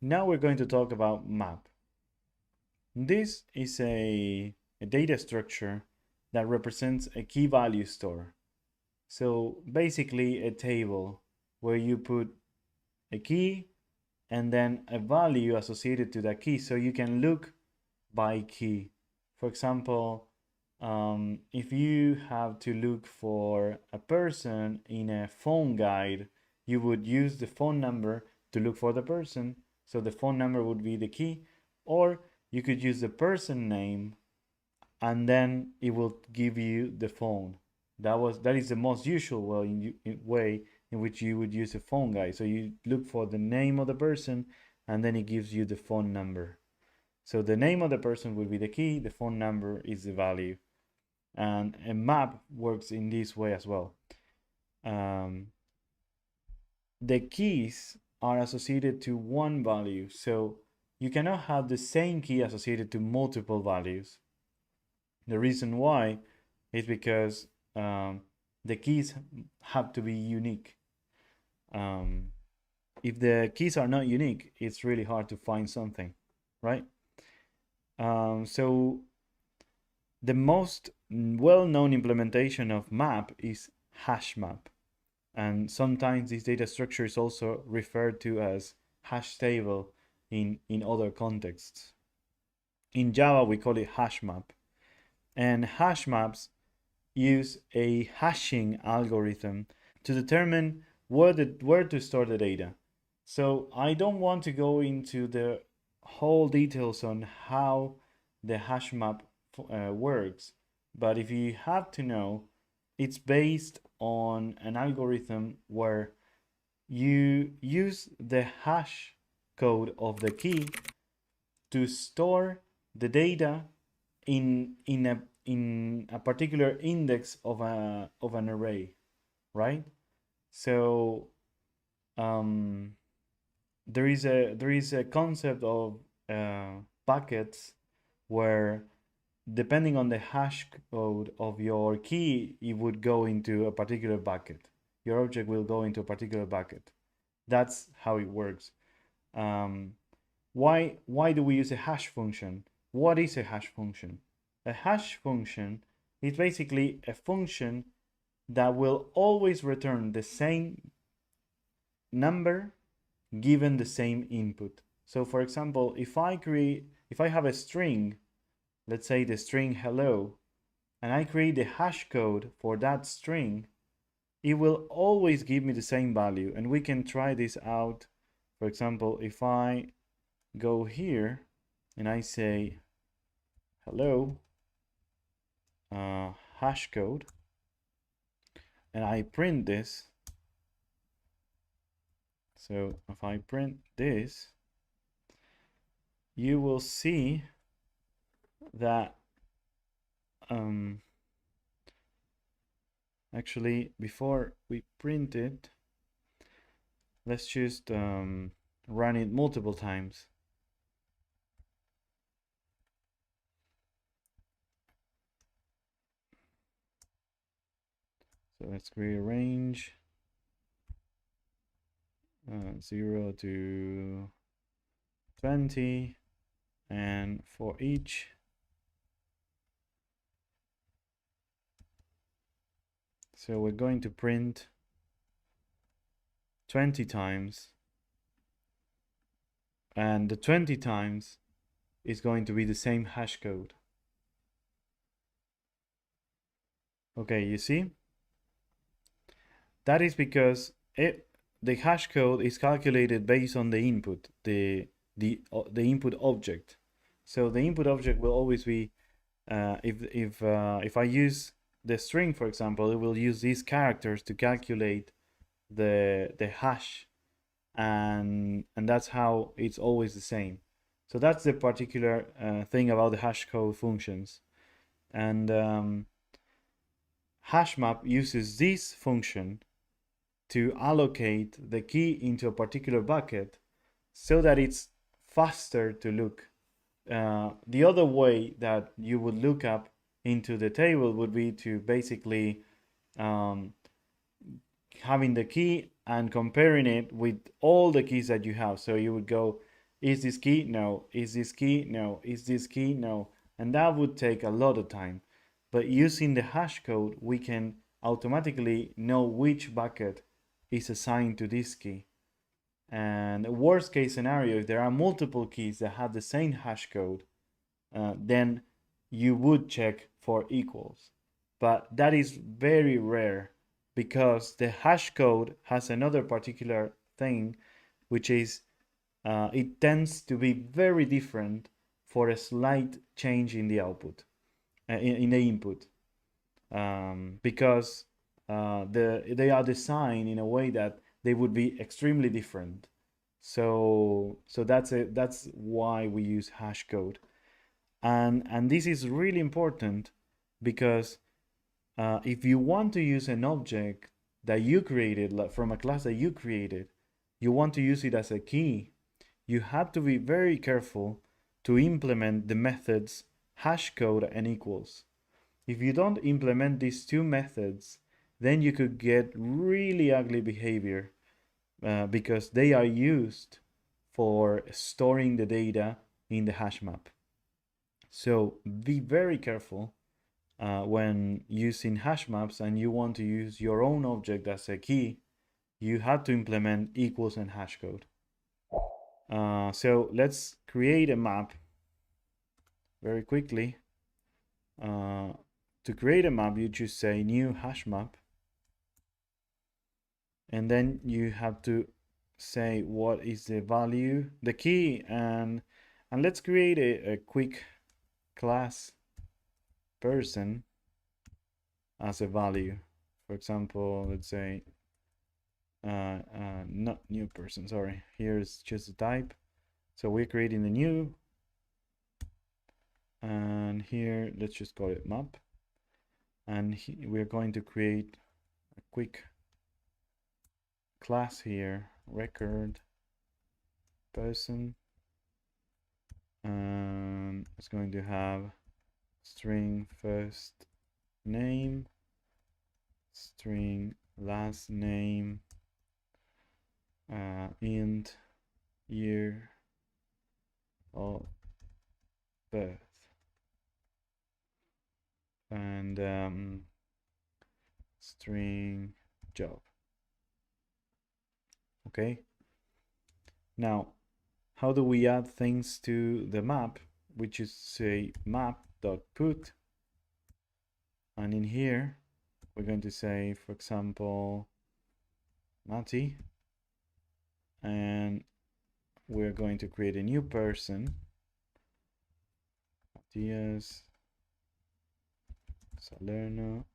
Now we're going to talk about map. This is a data structure that represents a key value store. So basically a table where you put a key and then a value associated to that key, so you can look by key. For example, if you have to look for a person in a phone guide, you would use the phone number to look for the person. So the phone number would be the key, or you could use the person name and then it will give you the phone. That is the most usual way in which you would use a phone guide. So you look for the name of the person and then it gives you the phone number. So the name of the person will be the key, the phone number is the value. And a map works in this way as well. Um, the keys are associated to one value, so you cannot have the same key associated to multiple values. The reason why is because the keys have to be unique. If the keys are not unique, it's really hard to find something, right? So the most well-known implementation of map is HashMap. And sometimes this data structure is also referred to as hash table in other contexts. In Java, we call it HashMap. And hash maps use a hashing algorithm to determine where to store the data. So I don't want to go into the whole details on how the hash map works, but if you have to know, it's based on an algorithm where you use the hash code of the key to store the data in a particular index of an array, right? So there is a concept of buckets where depending on the hash code of your key, it would go into a particular bucket. Your object will go into a particular bucket. That's how it works. Why do we use a hash function? What is a hash function? A hash function is basically a function that will always return the same number given the same input. So for example, if I have a string, let's say the string hello, and I create the hash code for that string, it will always give me the same value. And we can try this out. For example, if I go here and I say hello hash code and I print this, so if I print this, you will see that actually before we print it, let's just run it multiple times. So let's rearrange 0 to 20 and for each. So we're going to print 20 times, and the 20 times is going to be the same hash code. Okay, you see? That is because the hash code is calculated based on the input, the input object. So the input object will always be if I use the string, for example, it will use these characters to calculate the hash, and that's how it's always the same. So that's the particular thing about the hash code functions. And HashMap uses this function to allocate the key into a particular bucket so that it's faster to look. The other way that you would look up into the table would be to basically having the key and comparing it with all the keys that you have. So you would go, Is this key? No. Is this key? No. Is this key? No. And that would take a lot of time. But using the hash code, we can automatically know which bucket is assigned to this key. And worst case scenario, if there are multiple keys that have the same hash code, then you would check for equals. But that is very rare because the hash code has another particular thing, which is it tends to be very different for a slight change in the output, in the input, because they are designed in a way that they would be extremely different. So that's why we use hash code, and this is really important because if you want to use an object that you created, like from a class that you created, you want to use it as a key, you have to be very careful to implement the methods hashcode and equals. If you don't implement these two methods, then you could get really ugly behavior because they are used for storing the data in the hash map. So be very careful when using hash maps and you want to use your own object as a key, you have to implement equals and hashcode. So let's create a map very quickly. To create a map, you just say new hash map, and then you have to say what is the value, the key, and let's create a quick class person as a value. For example, let's say not new person, sorry. Here's just the type. So we're creating the new, and here let's just call it map, and we're going to create a quick class here, record person, and it's going to have string first name, string last name, int year of birth, and string job. Okay, now how do we add things to the map? We just say map.put, and in here we're going to say, for example, Mati, and we're going to create a new person, Matthias Salerno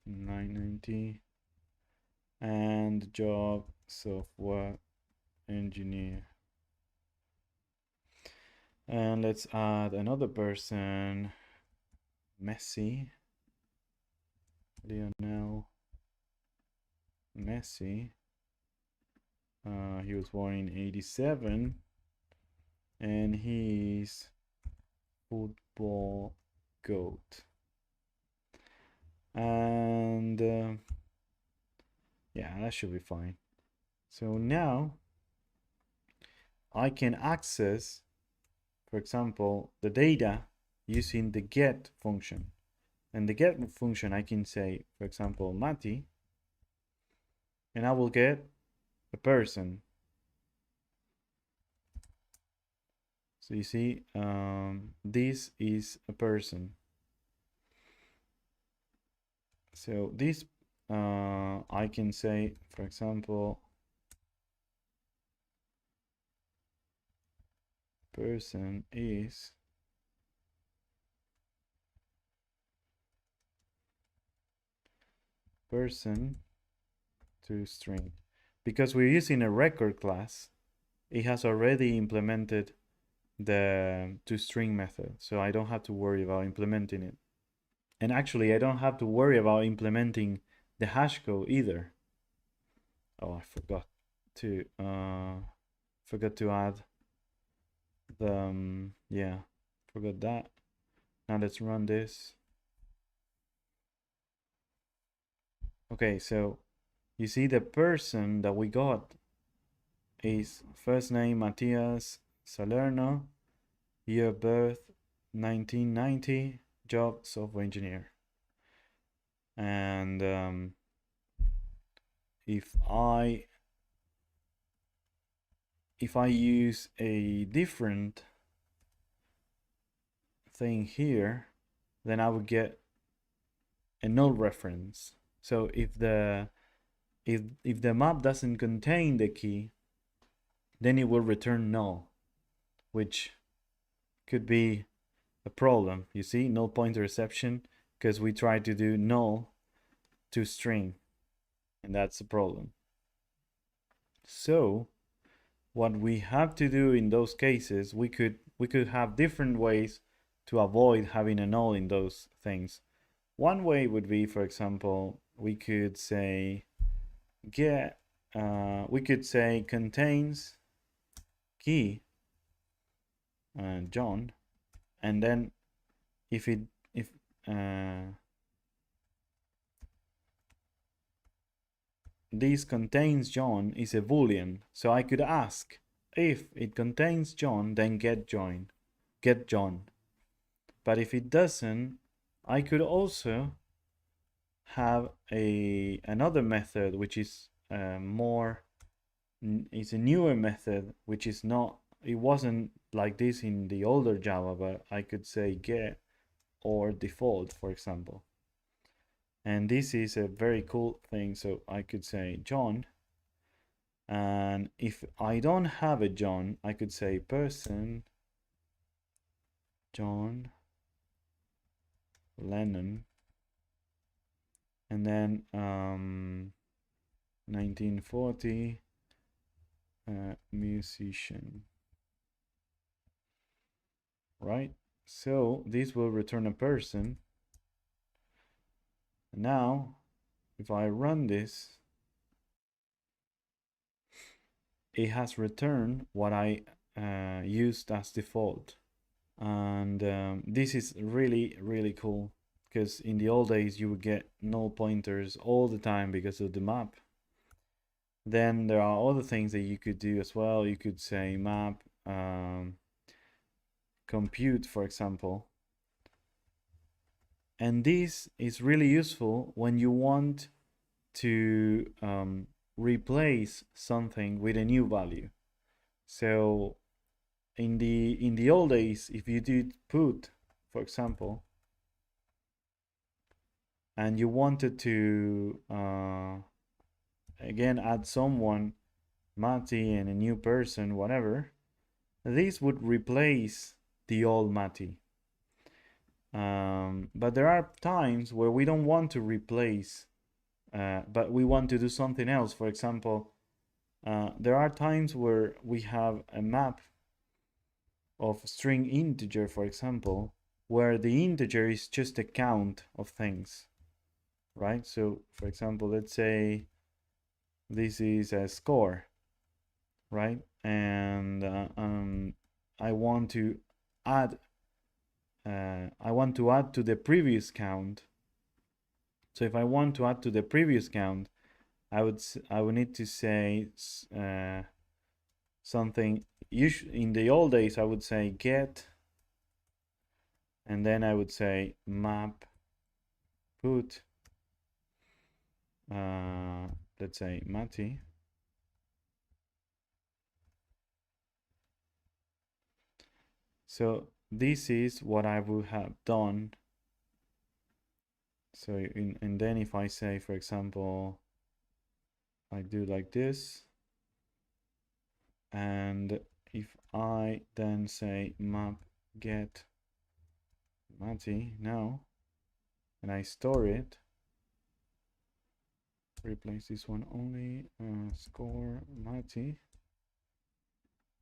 990, and job software engineer. And let's add another person, Messi, Lionel Messi. He was born in 87, and he's football goat. And yeah, that should be fine. So now I can access, for example, the data using the get function. And the get function, I can say, for example, Mati, and I will get a person. So you see, this is a person. So this, I can say, for example, person is person to string. Because we're using a record class, it has already implemented the toString method, so I don't have to worry about implementing it. And actually, I don't have to worry about implementing the hash code either. Oh, I forgot to add the yeah, forgot that. Now let's run this. Okay, so you see the person that we got is first name Matthias Salerno, year of birth 1990, job software engineer. And if I use a different thing here, then I would get a null reference. So if the map doesn't contain the key, then it will return null, which could be a problem. You see, null pointer exception, because we try to do null to string, and that's a problem. So what we have to do in those cases, we could have different ways to avoid having a null in those things. One way would be, for example, we could say get we could say contains key John, and then if this contains John is a boolean, so I could ask if it contains John, then get John. But if it doesn't, I could also have another method which is it's a newer method, which is not, it wasn't like this in the older Java, but I could say get or default, for example. And this is a very cool thing. So I could say John, and if I don't have a John, I could say person John Lennon, and then 1940 musician, right? So this will return a person. Now if I run this, it has returned what I used as default. And this is really cool, because in the old days you would get null pointers all the time because of the map. Then there are other things that you could do as well. You could say map compute, for example. And this is really useful when you want to replace something with a new value. So in the old days, if you did put, for example, and you wanted to again add someone, Mati, and a new person, whatever, this would replace the old Mati. But there are times where we don't want to replace, but we want to do something else. For example, there are times where we have a map of string integer, for example, where the integer is just a count of things, right? So for example, let's say this is a score, right? And I want to add to the previous count. So if I want to add to the previous count, I would need to say something. In the old days, I would say get, and then I would say map put, let's say Mati. So this is what I would have done. So and then if I say, for example, I do like this, and if I then say map get Mati now, and I store it, replace this one only, score Mati,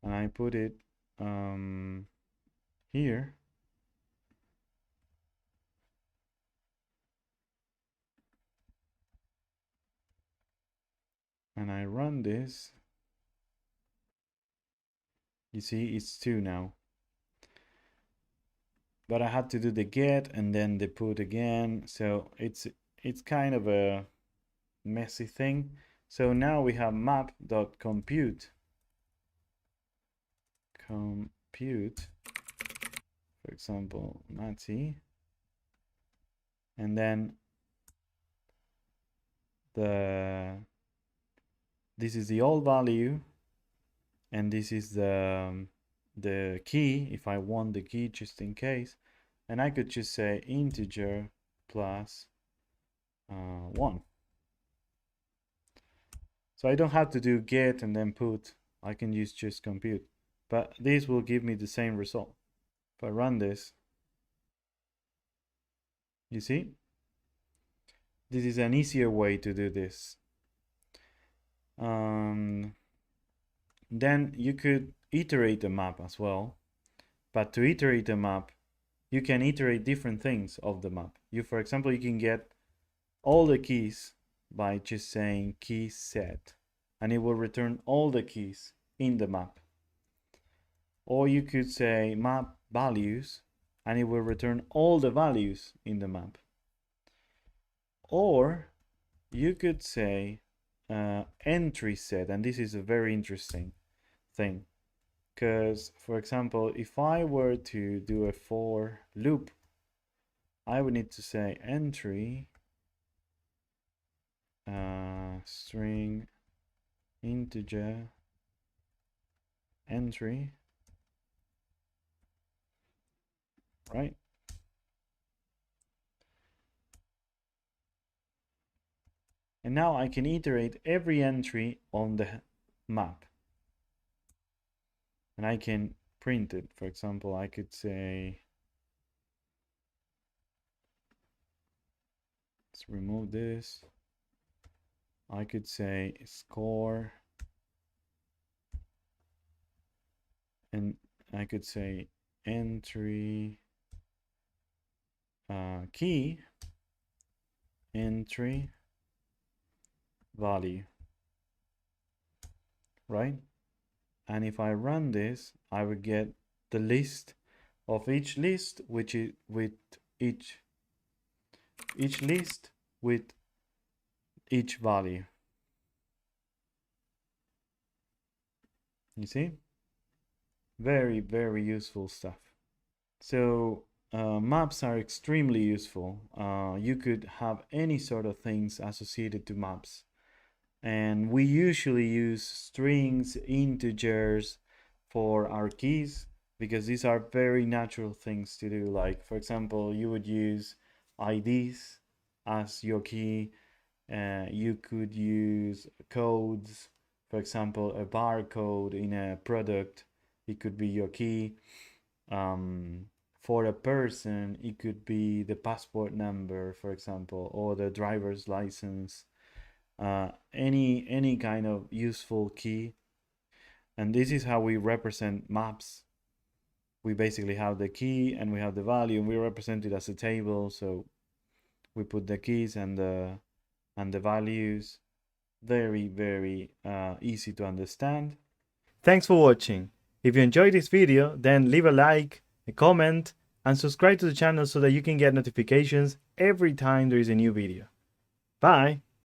and I put it here, and I run this, you see it's 2 now. But I had to do the get and then the put again, so it's kind of a messy thing. So now we have map.compute, compute, for example, Matty, and then this is the old value, and this is the key, if I want the key just in case, and I could just say integer plus 1. So I don't have to do get and then put, I can use just compute, but this will give me the same result. If I run this, you see, this is an easier way to do this. Then you could iterate a map as well, but to iterate a map, you can iterate different things of the map. For example, you can get all the keys by just saying key set, and it will return all the keys in the map. Or you could say map values, and it will return all the values in the map. Or you could say entry set, and this is a very interesting thing, because for example, if I were to do a for loop, I would need to say entry string integer entry, right? And now I can iterate every entry on the map, and I can print it. For example, I could say, let's remove this. I could say score, and I could say entry key entry value, right? And if I run this, I would get the list of each list, which is with each list with each value. You see? Very, very useful stuff. So maps are extremely useful. You could have any sort of things associated to maps. And we usually use strings, integers for our keys, because these are very natural things to do. Like, for example, you would use IDs as your key. You could use codes. For example, a barcode in a product, it could be your key. For a person, it could be the passport number, for example, or the driver's license. Any kind of useful key. And this is how we represent maps. We basically have the key and we have the value, and we represent it as a table. So we put the keys and the values. Very, very easy to understand. Thanks for watching. If you enjoyed this video, then leave a like, a comment, and subscribe to the channel so that you can get notifications every time there is a new video. Bye!